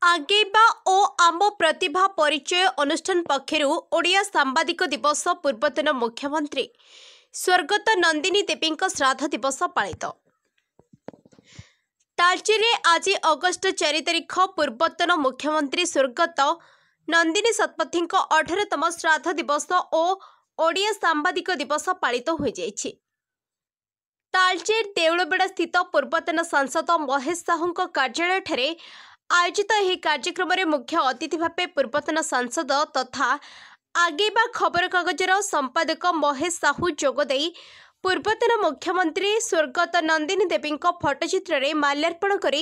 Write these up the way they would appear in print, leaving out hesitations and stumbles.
आगेबा ओ आम प्रतिभा परिचय अनुष्ठान पक्षरु ओडिया सांबादिक दिवस पूर्वतन मुख्यमंत्री स्वर्गत नंदिनी देवी श्राद्ध दिवस पालित। तालचेरे आज अगस्ट 4 तारिख पूर्वतन मुख्यमंत्री स्वर्गत नंदिनी शतपथी 18तम श्राद्ध दिवस और ओडिया सांबादिक दिवस पालित हो जाइछि। तालचेर देउलबेड़ा स्थित पूर्वतन सांसद महेश साहू कार्यालय ठारे आयोजित यह कार्यक्रम में मुख्य अतिथि भाव पूर्वतन सांसद तथा आगेबा खबर कागजर संपादक महेश साहू जोगदे पूर्वतन मुख्यमंत्री स्वर्गत नंदिनी देवी फटोचित्र में माल्यार्पण कर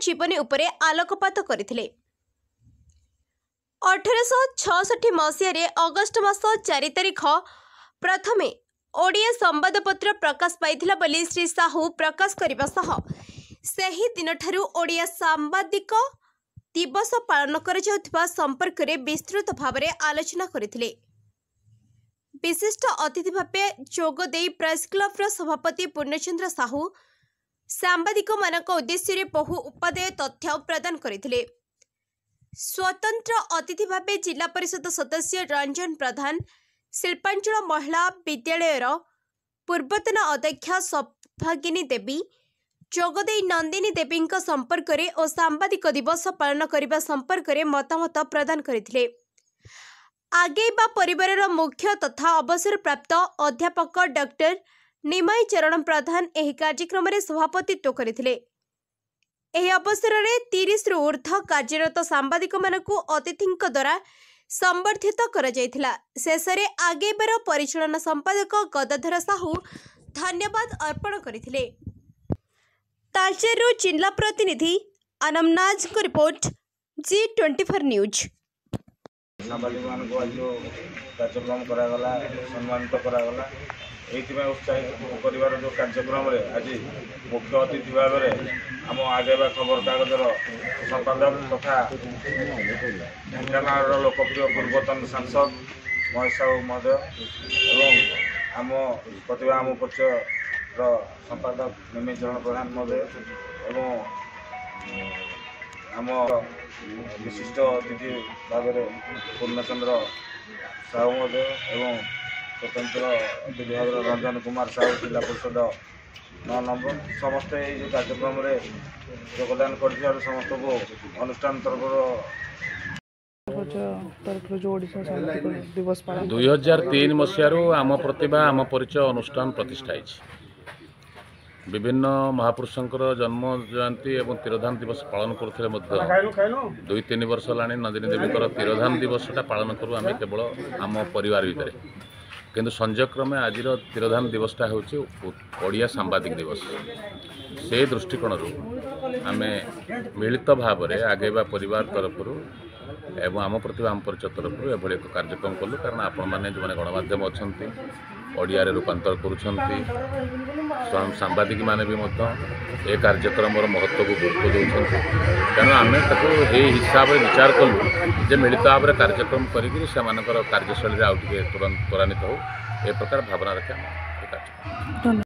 जीवनी उपरे आलोकपात करथिले। 1866 मसीह अगस्ट मास 4 तारिख प्रथमे ओडिया संवादपत्र प्रकाश पाइथिला बोली श्री साहू प्रकाश करबा सह सेही दिन ठारू ओडिया सांबादिक दिवस पालन कर संपर्क में विस्तृत भाव में आलोचना करथिले। विशिष्ट अतिथि भाव जोगदे प्रेस क्लब सभापति पूर्णचंद्र साहू सांबादिक मानक उद्देश्य बहु उपादेय तथ्य प्रदान करथिले। स्वतंत्र अतिथि भाव जिला परिषद सदस्य रंजन प्रधान, शिल्पांचल महिला विद्यालयर पूर्वतन अध्यक्षा सौभागिनी देवी जोगदे नंदिनी देवी संपर्क में और सांबादिक दिवस पालन करने संपर्क में मतामत प्रदान करथिले। आगेबा परिवार मुख्य तथा अवसर प्राप्त अध्यापक डॉक्टर निमाई चरण प्रधान एही कार्यक्रम में सभापतित्व करथिले। एही अवसर में 30 रु ऊर्ध्व कार्यरत सांबादिक मानकु अतिथि द्वारा संबर्धित करा जायथिला। शेषरे आगेबार परिचालन संपादक गदाधर साहू धन्यवाद अर्पण करथिले। तालचेरु जिला प्रतिनिधि अनमनाज को रिपोर्ट G24 न्यूज। सांबादिक मानक आज कार्यक्रम करागला सम्मानित करागला एइथिबा उत्साहित परिवार जो कार्यक्रम रे आज मुख्य अतिथि भाव में आम आगेबा खबर कागजर संपादक तथा ढेंकानाल लोकप्रिय पूर्वतन सांसद महेश साहू महोदय एवं आम प्रतिभा आम परिचय संपादक निमाई चरण प्रधान महोदय एवं आम विशिष्ट अतिथि भाव में पूर्णचंद्र साहू महोदय एवं स्वतंत्र अतिथि भाव रंजन कुमार साहू जिला परिषद 9 नंबर समस्ते ये कार्यक्रम में योगदान कर समस्त को अनुष्ठान तरफ 2003 मसीह आम प्रतिभा आम परिचय अनुष्ठान प्रतिष्ठा विभिन्न महापुरुषंकर जन्म जयंती एवं तिरोधान दिवस पालन करते 2-3 वर्ष है नंदिनी देवी तिरोधान दिवसटा पालन करूँ आम केवल आम परिवार भितर किंतु संजक्रमे आज तिरोधान दिवसटा हूँ ओडिया सांबादिक दिवस से दृष्टिकोण आम मिलित भाव में आगेबा परिवार तरफ एवं आम प्रतिभा आम परिचय तरफ एभली एक कार्यक्रम कलु कारण आपण मैंने जो गणमाध्यम अच्छा ओडिया रूपांतर कर सांबादिक माने भी ए कार्यक्रम महत्व को गुरुत्व देते तेणु आम हिसाब से विचार कलु जे मिलित भाव में कार्यक्रम कर कार्यशैली आउ त्वरान्वित हो ए प्रकार भावना रखे कार्यक्रम।